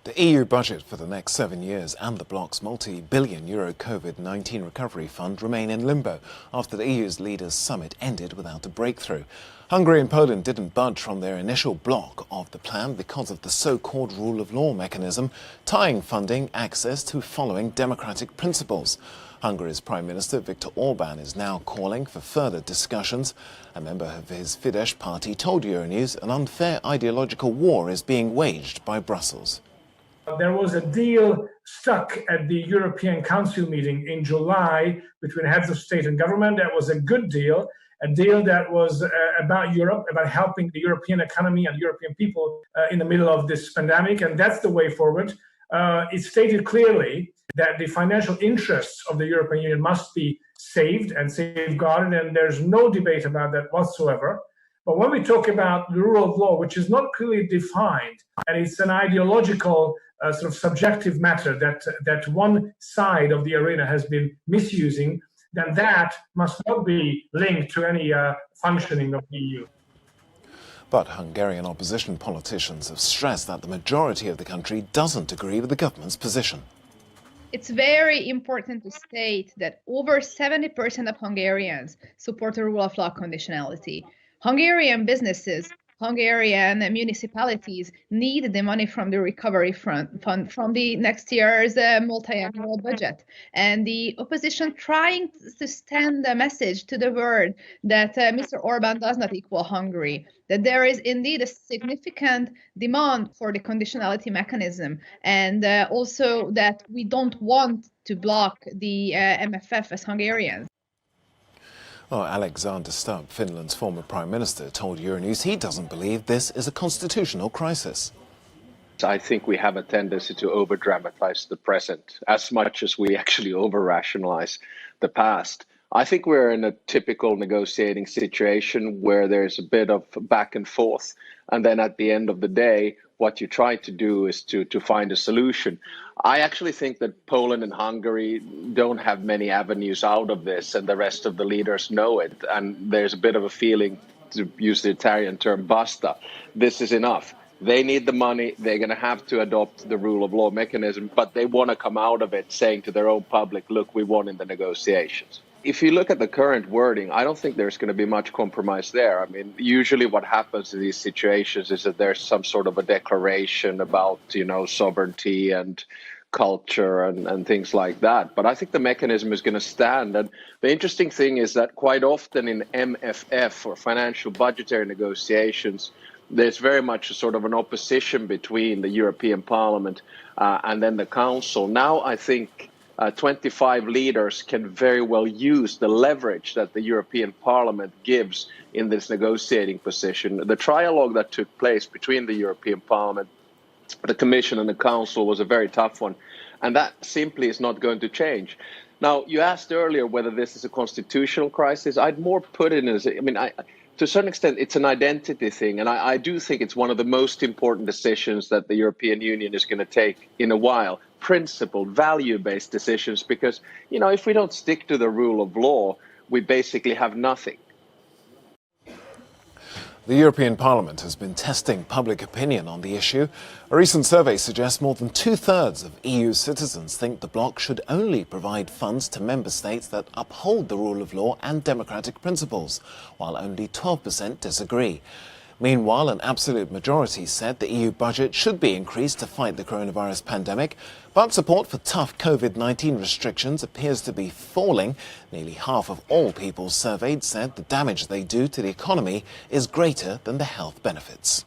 The EU budget for the next 7 years and the bloc's multi-billion euro COVID-19 recovery fund remain in limbo after the EU's leaders' summit ended without a breakthrough. Hungary and Poland didn't budge from their initial block of the plan because of the so-called rule of law mechanism, tying funding access to following democratic principles. Hungary's Prime Minister Viktor Orbán is now calling for further discussions. A member of his Fidesz party told Euronews an unfair ideological war is being waged by Brussels. There was a deal stuck at the European Council meeting in July between heads of state and government. That was a good deal, a deal that was about Europe, about helping the European economy and European people in the middle of this pandemic, and that's the way forward. It stated clearly that the financial interests of the European Union must be saved and safeguarded, and there's no debate about that whatsoever. But when we talk about the rule of law, which is not clearly defined, and it's an ideological sort of subjective matter that one side of the arena has been misusing, then that must not be linked to any functioning of the EU. But Hungarian opposition politicians have stressed that the majority of the country doesn't agree with the government's position. It's very important to state that over 70% of Hungarians support the rule of law conditionality. Hungarian businesses, Hungarian municipalities need the money from the recovery fund from the next year's multi-annual budget. And the opposition trying to send a message to the world that Mr. Orbán does not equal Hungary, that there is indeed a significant demand for the conditionality mechanism, and also that we don't want to block the MFF as Hungarians. Well, Alexander Stubb, Finland's former Prime Minister, told Euronews he doesn't believe this is a constitutional crisis. I think we have a tendency to over-dramatize the present as much as we actually over-rationalize the past. I think we're in a typical negotiating situation where there's a bit of back and forth, and then at the end of the day, what you try to do is to find a solution. I actually think that Poland and Hungary don't have many avenues out of this, and the rest of the leaders know it. And there's a bit of a feeling, to use the Italian term, basta. This is enough. They need the money. They're going to have to adopt the rule of law mechanism, but they want to come out of it saying to their own public, look, we won in the negotiations. If you look at the current wording, I don't think there's going to be much compromise there. I mean, usually what happens in these situations is that there's some sort of a declaration about, sovereignty and culture and things like that. But I think the mechanism is going to stand. And the interesting thing is that quite often in MFF, or financial budgetary negotiations, there's very much a sort of an opposition between the European Parliament and then the Council. Now I think 25 leaders can very well use the leverage that the European Parliament gives in this negotiating position. The trialogue that took place between the European Parliament, the Commission and the Council was a very tough one, and that simply is not going to change. Now, you asked earlier whether this is a constitutional crisis. I'd more put it as, to a certain extent, it's an identity thing, and I do think it's one of the most important decisions that the European Union is going to take in a while. Principled, value-based decisions, because, if we don't stick to the rule of law, we basically have nothing. The European Parliament has been testing public opinion on the issue. A recent survey suggests more than two-thirds of EU citizens think the bloc should only provide funds to member states that uphold the rule of law and democratic principles, while only 12% disagree. Meanwhile, an absolute majority said the EU budget should be increased to fight the coronavirus pandemic, but support for tough COVID-19 restrictions appears to be falling. Nearly half of all people surveyed said the damage they do to the economy is greater than the health benefits.